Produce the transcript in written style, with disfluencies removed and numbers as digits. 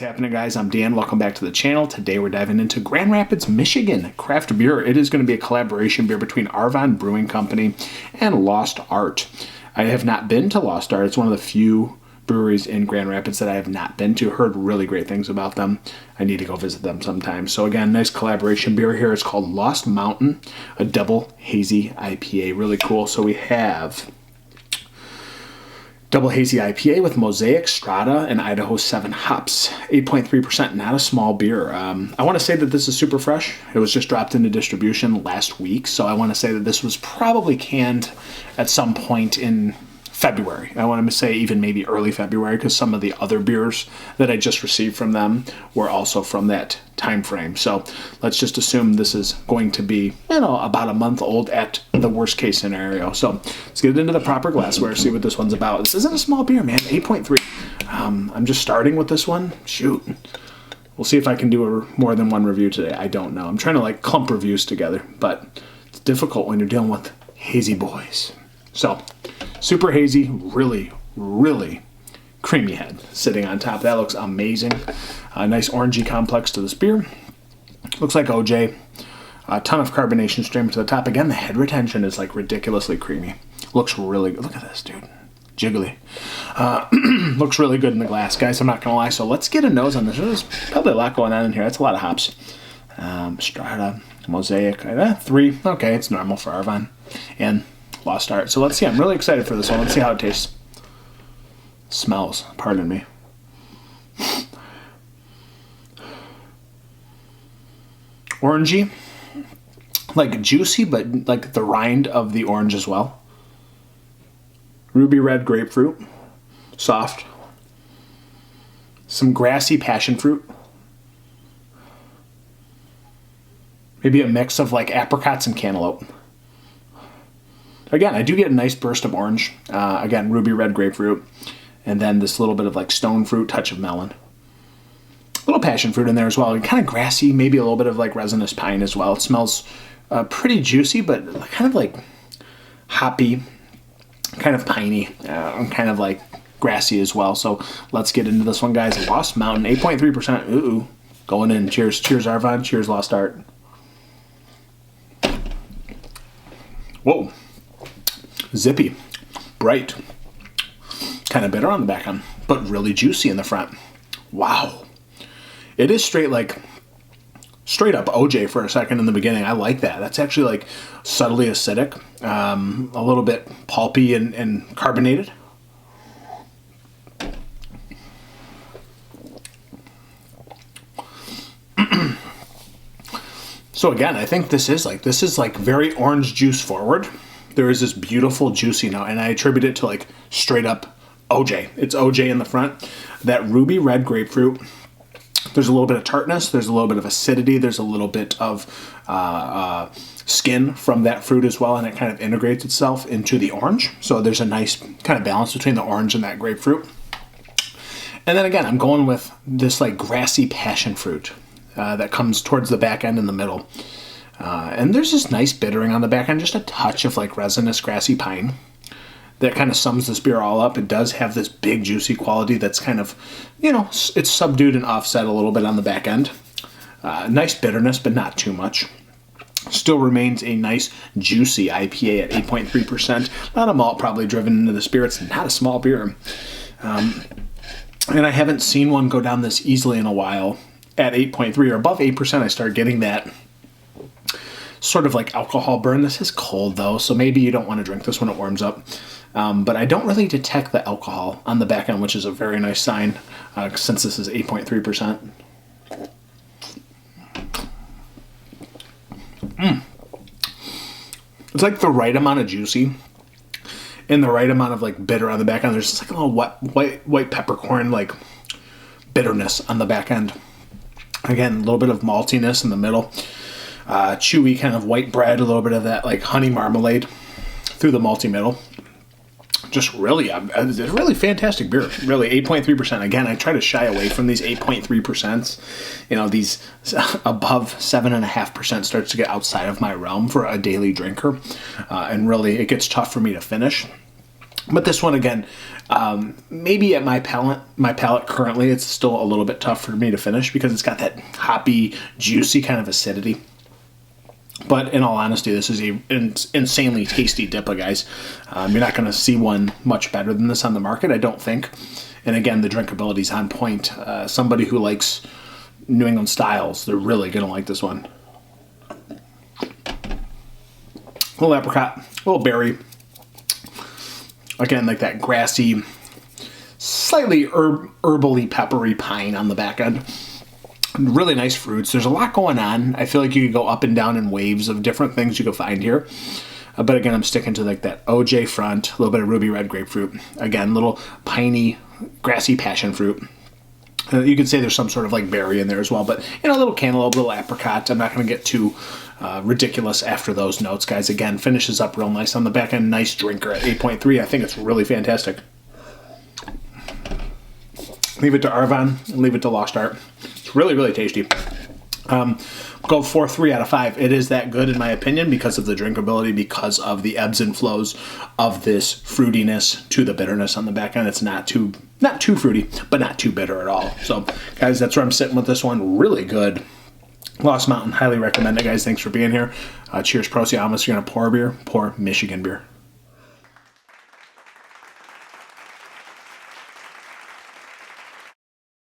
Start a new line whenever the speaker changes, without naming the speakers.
happening, guys? I'm Dan. Welcome back to the channel. Today we're diving into Grand Rapids, Michigan craft beer. It is going to be a collaboration beer between Arvon Brewing Company and Lost Art. I have not been to Lost Art. It's one of the few breweries in Grand Rapids that I have not been to. Heard really great things about them. I need to go visit them sometime. So again, nice collaboration beer here. It's called Lost Mountain, a double hazy IPA. Really cool. So we have double hazy IPA with Mosaic, Strata, and Idaho 7 hops. 8.3%, not a small beer. I want to say that this is super fresh. It was just dropped into distribution last week, so I want to say that this was probably canned at some point in February. I want to say even maybe early February, because some of the other beers that I just received from them were also from that time frame. So let's just assume this is going to be, about a month old at the worst case scenario. So let's get into the proper glassware, see what this one's about. This isn't a small beer, man. 8.3. I'm just starting with this one. Shoot. We'll see if I can do more than one review today. I don't know. I'm trying to clump reviews together, but it's difficult when you're dealing with hazy boys. So super hazy, really, really creamy head sitting on top. That looks amazing. A nice orangey complex to this beer. Looks like OJ. A ton of carbonation streaming to the top. Again, the head retention is ridiculously creamy. Looks really good. Look at this, dude. Jiggly. Looks really good in the glass, guys. I'm not going to lie. So let's get a nose on this. There's probably a lot going on in here. That's a lot of hops. Strata, Mosaic. 3. Okay, it's normal for Arvon. And Lost Art. So let's see. I'm really excited for this one. Let's see how it tastes. Smells. Pardon me. Orangey. Juicy, but the rind of the orange as well. Ruby red grapefruit. Soft. Some grassy passion fruit. Maybe a mix of apricots and cantaloupe. Again, I do get a nice burst of orange. Again, ruby red grapefruit. And then this little bit of stone fruit, touch of melon. A little passion fruit in there as well. Kind of grassy, maybe a little bit of resinous pine as well. It smells pretty juicy, but kind of hoppy, kind of piney, kind of grassy as well. So let's get into this one, guys. Lost Mountain, 8.3%. Ooh, going in. Cheers. Cheers, Arvon. Cheers, Lost Art. Whoa. Zippy, bright, kind of bitter on the back end, but really juicy in the front. Wow. It is straight up OJ for a second in the beginning. I like that. That's actually subtly acidic, a little bit pulpy and carbonated. So again, I think this is very orange juice forward. There is this beautiful juicy note, and I attribute it to straight up OJ. It's OJ in the front. That ruby red grapefruit. There's a little bit of tartness. There's a little bit of acidity. There's a little bit of skin from that fruit as well, and it kind of integrates itself into the orange. So there's a nice kind of balance between the orange and that grapefruit. And then again, I'm going with this grassy passion fruit that comes towards the back end in the middle. And there's this nice bittering on the back end, just a touch of resinous grassy pine that kind of sums this beer all up. It does have this big juicy quality that's kind of, it's subdued and offset a little bit on the back end. Nice bitterness, but not too much. Still remains a nice juicy IPA at 8.3%. A lot of malt probably driven into the beer. It's not a small beer. And I haven't seen one go down this easily in a while. At 8.3 or above 8%, I start getting that sort of alcohol burn. This is cold though, so maybe you don't want to drink this when it warms up. But I don't really detect the alcohol on the back end, which is a very nice sign since this is 8.3%. It's the right amount of juicy and the right amount of bitter on the back end. There's just a little white peppercorn bitterness on the back end. Again, a little bit of maltiness in the middle. Chewy kind of white bread, a little bit of that honey marmalade through the malty middle. Just really, it's a really fantastic beer. Really, 8.3%. Again, I try to shy away from these 8.3%. These above 7.5% starts to get outside of my realm for a daily drinker. And really, it gets tough for me to finish. But this one, again, maybe at my palate currently, it's still a little bit tough for me to finish because it's got that hoppy, juicy kind of acidity. But in all honesty, this is an insanely tasty DIPA, guys. You're not going to see one much better than this on the market, I don't think. And again, the drinkability is on point. Somebody who likes New England styles, they're really going to like this one. A little apricot, a little berry. Again, like that grassy, slightly herbally, peppery pine on the back end. Really nice fruits. There's a lot going on. I feel like you could go up and down in waves of different things you could find here. But again, I'm sticking to like that OJ front, a little bit of ruby red grapefruit. Again, little piney, grassy passion fruit. You could say there's some sort of like berry in there as well, but a little cantaloupe, a little apricot. I'm not going to get too ridiculous after those notes, guys. Again, finishes up real nice on the back end. Nice drinker at 8.3. I think it's really fantastic. Leave it to Arvon and leave it to Lost Art. It's really, really tasty. Go 4.3 out of 5. It is that good in my opinion because of the drinkability, because of the ebbs and flows of this fruitiness to the bitterness on the back end. It's not too fruity, but not too bitter at all. So, guys, that's where I'm sitting with this one. Really good. Lost Mountain, highly recommend it, guys. Thanks for being here. Cheers, Prosiamus. You're going to pour a beer? Pour Michigan beer.